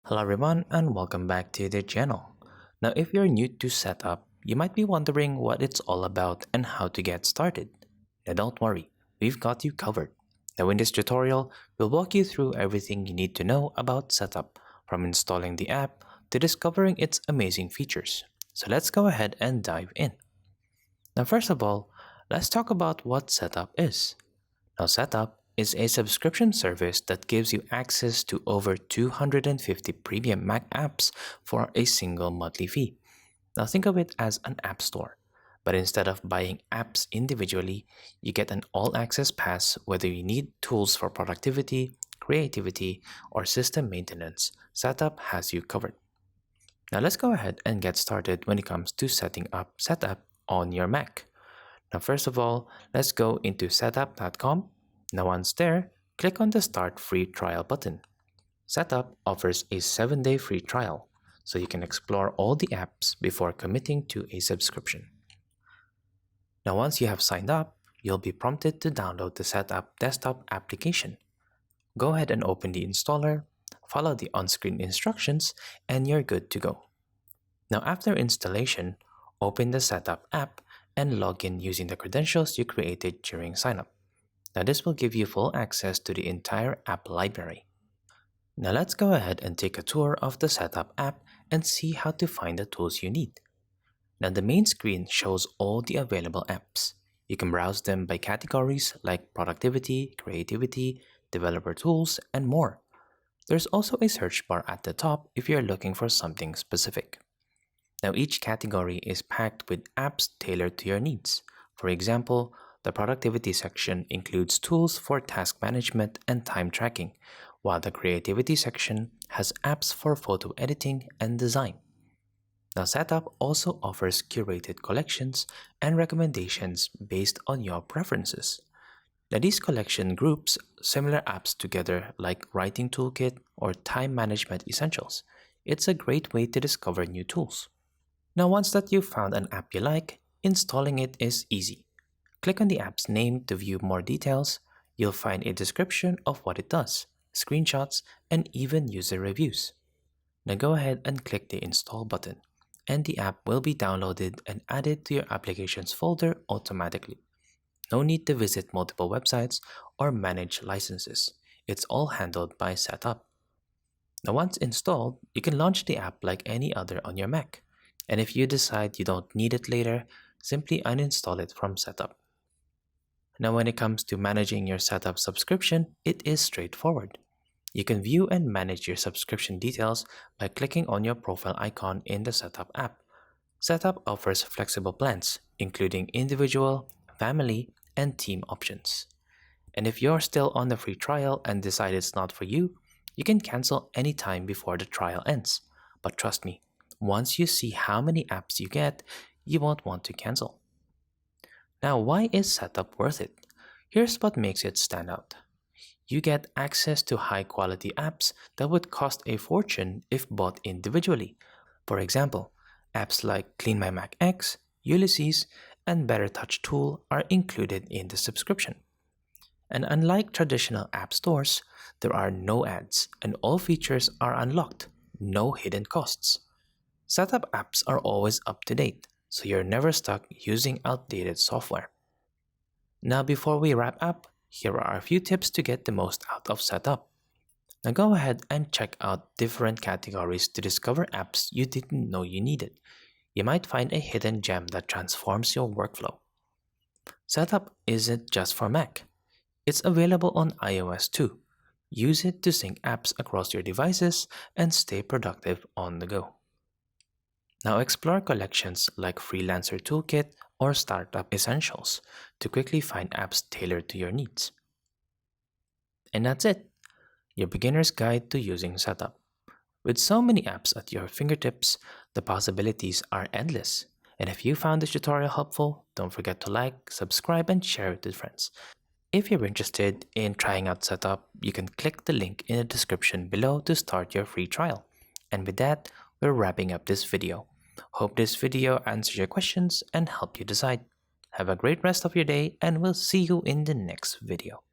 Hello everyone and welcome back to the channel. Now if you're new to Setapp, you might be wondering what it's all about and how to get started. Now don't worry, we've got you covered. Now in this tutorial, we'll walk you through everything you need to know about Setapp, from installing the app to discovering its amazing features. So let's go ahead and dive in. Now first of all, let's talk about what Setapp is. Now, Setapp is a subscription service that gives you access to over 250 premium Mac apps for a single monthly fee. Now, think of it as an app store. But instead of buying apps individually, you get an all access pass whether you need tools for productivity, creativity, or system maintenance. Setapp has you covered. Now, let's go ahead and get started when it comes to setting up Setapp on your Mac. Now first of all, let's go into setapp.com. Now once there, click on the Start Free Trial button. Setapp offers a 7-day free trial, so you can explore all the apps before committing to a subscription. Now once you have signed up, you'll be prompted to download the Setapp desktop application. Go ahead and open the installer, follow the on-screen instructions, and you're good to go. Now after installation, open the Setapp app and log in using the credentials you created during signup. Now this will give you full access to the entire app library. Now let's go ahead and take a tour of the Setapp app and see how to find the tools you need. Now the main screen shows all the available apps. You can browse them by categories like productivity, creativity, developer tools, and more. There's also a search bar at the top if you're looking for something specific. Now each category is packed with apps tailored to your needs. For example, the productivity section includes tools for task management and time tracking, while the creativity section has apps for photo editing and design. Now Setapp also offers curated collections and recommendations based on your preferences. Now these collection groups similar apps together like Writing Toolkit or Time Management Essentials. It's a great way to discover new tools. Now once that you've found an app you like, installing it is easy. Click on the app's name to view more details. You'll find a description of what it does, screenshots, and even user reviews. Now go ahead and click the install button, and the app will be downloaded and added to your applications folder automatically. No need to visit multiple websites or manage licenses. It's all handled by Setapp. Now once installed, you can launch the app like any other on your Mac. And if you decide you don't need it later, simply uninstall it from Setapp. Now when it comes to managing your Setapp subscription, it is straightforward. You can view and manage your subscription details by clicking on your profile icon in the Setapp app. Setapp offers flexible plans, including individual, family, and team options. And if you're still on the free trial and decide it's not for you, you can cancel anytime before the trial ends. But trust me, once you see how many apps you get, you won't want to cancel. Now, why is Setapp worth it? Here's what makes it stand out. You get access to high-quality apps that would cost a fortune if bought individually. For example, apps like Clean My Mac X, Ulysses, and Better Touch Tool are included in the subscription. And unlike traditional app stores, there are no ads and all features are unlocked, no hidden costs. Setapp apps are always up to date, so you're never stuck using outdated software. Now before we wrap up, here are a few tips to get the most out of Setapp. Now go ahead and check out different categories to discover apps you didn't know you needed. You might find a hidden gem that transforms your workflow. Setapp isn't just for Mac. It's available on iOS too. Use it to sync apps across your devices and stay productive on the go. Now explore collections like Freelancer Toolkit or Startup Essentials to quickly find apps tailored to your needs. And that's it, your beginner's guide to using Setapp. With so many apps at your fingertips, the possibilities are endless. And if you found this tutorial helpful, don't forget to like, subscribe, and share it with friends. If you're interested in trying out Setapp, you can click the link in the description below to start your free trial. And with that, we're wrapping up this video. Hope this video answered your questions and helped you decide. Have a great rest of your day, and we'll see you in the next video.